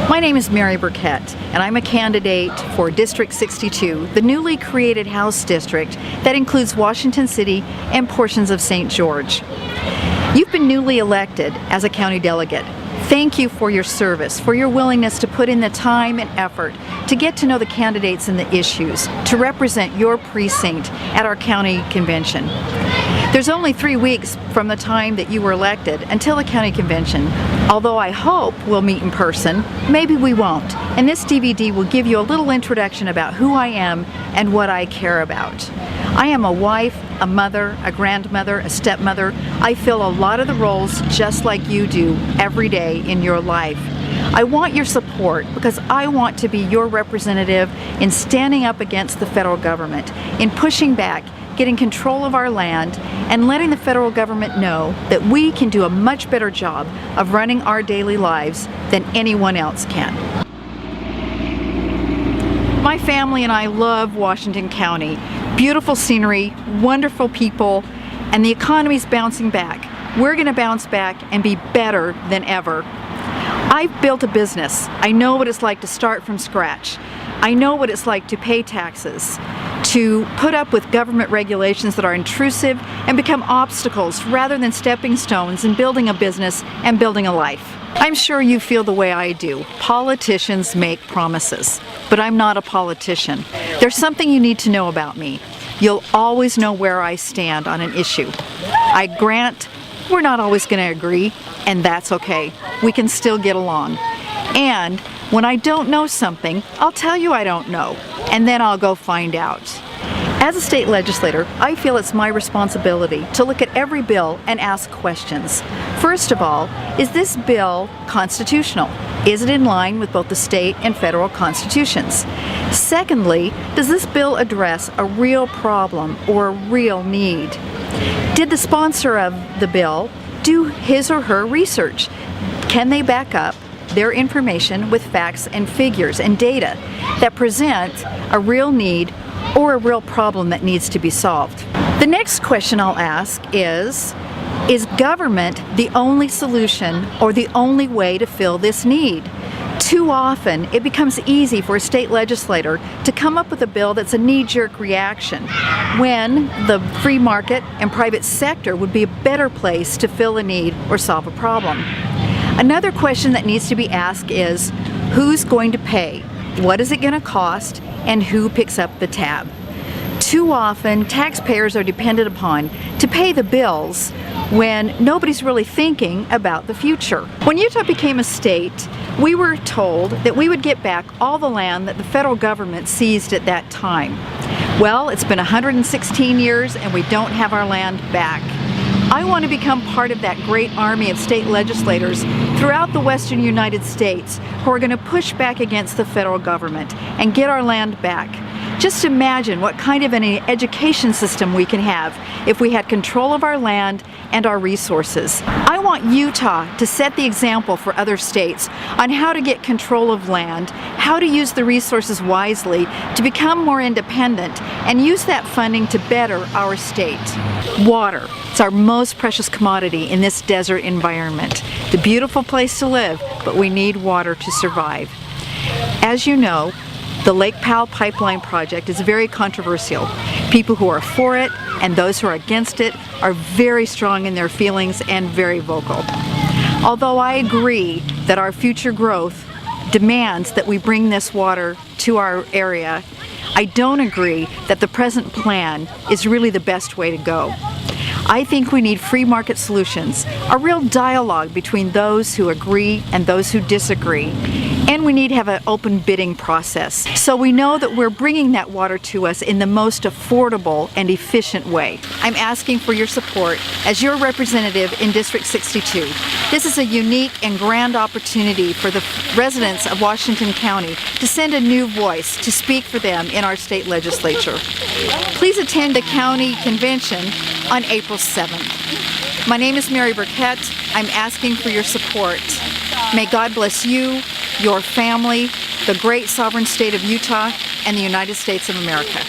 My name is Mary Burkett, and I'm a candidate for District 62, the newly created House District that includes Washington City and portions of St. George. You've been newly elected as a county delegate. Thank you for your service, for your willingness to put in the time and effort to get to know the candidates and the issues, to represent your precinct at our county convention. There's only 3 weeks from the time that you were elected until the county convention. Although I hope we'll meet in person, maybe we won't. And this DVD will give you a little introduction about who I am and what I care about. I am a wife, a mother, a grandmother, a stepmother. I fill a lot of the roles just like you do every day in your life. I want your support because I want to be your representative in standing up against the federal government, in pushing back, getting control of our land, and letting the federal government know that we can do a much better job of running our daily lives than anyone else can. My family and I love Washington County. Beautiful scenery, wonderful people, and the economy's bouncing back. We're going to bounce back and be better than ever. I've built a business. I know what it's like to start from scratch. I know what it's like to pay taxes, to put up with government regulations that are intrusive and become obstacles rather than stepping stones in building a business and building a life. I'm sure you feel the way I do. Politicians make promises, but I'm not a politician. There's something you need to know about me. You'll always know where I stand on an issue. I grant we're not always going to agree, and that's okay. We can still get along. And when I don't know something, I'll tell you I don't know, and then I'll go find out. As a state legislator, I feel it's my responsibility to look at every bill and ask questions. First of all, is this bill constitutional? Is it in line with both the state and federal constitutions? Secondly, does this bill address a real problem or a real need? Did the sponsor of the bill do his or her research? Can they back up their information with facts and figures and data that present a real need or a real problem that needs to be solved? The next question I'll ask is government the only solution or the only way to fill this need? Too often, it becomes easy for a state legislator to come up with a bill that's a knee-jerk reaction when the free market and private sector would be a better place to fill a need or solve a problem. Another question that needs to be asked is, who's going to pay? What is it going to cost? And who picks up the tab? Too often, taxpayers are depended upon to pay the bills when nobody's really thinking about the future. When Utah became a state, we were told that we would get back all the land that the federal government seized at that time. Well, it's been 116 years and we don't have our land back. I want to become part of that great army of state legislators throughout the western United States who are going to push back against the federal government and get our land back. Just imagine what kind of an education system we can have if we had control of our land and our resources. I want Utah to set the example for other states on how to get control of land, how to use the resources wisely to become more independent, and use that funding to better our state. Water. It's our most precious commodity in this desert environment. It's a beautiful place to live, but we need water to survive. As you know, the Lake Powell Pipeline project is very controversial. People who are for it and those who are against it are very strong in their feelings and very vocal. Although I agree that our future growth demands that we bring this water to our area, I don't agree that the present plan is really the best way to go. I think we need free market solutions, a real dialogue between those who agree and those who disagree. And we need to have an open bidding process so we know that we're bringing that water to us in the most affordable and efficient way. I'm asking for your support as your representative in District 62. This is a unique and grand opportunity for the residents of Washington County to send a new voice to speak for them in our state legislature. Please attend the county convention on April 7th. My name is Mary Burkett. I'm asking for your support. May God bless you, your family, the great sovereign state of Utah, and the United States of America.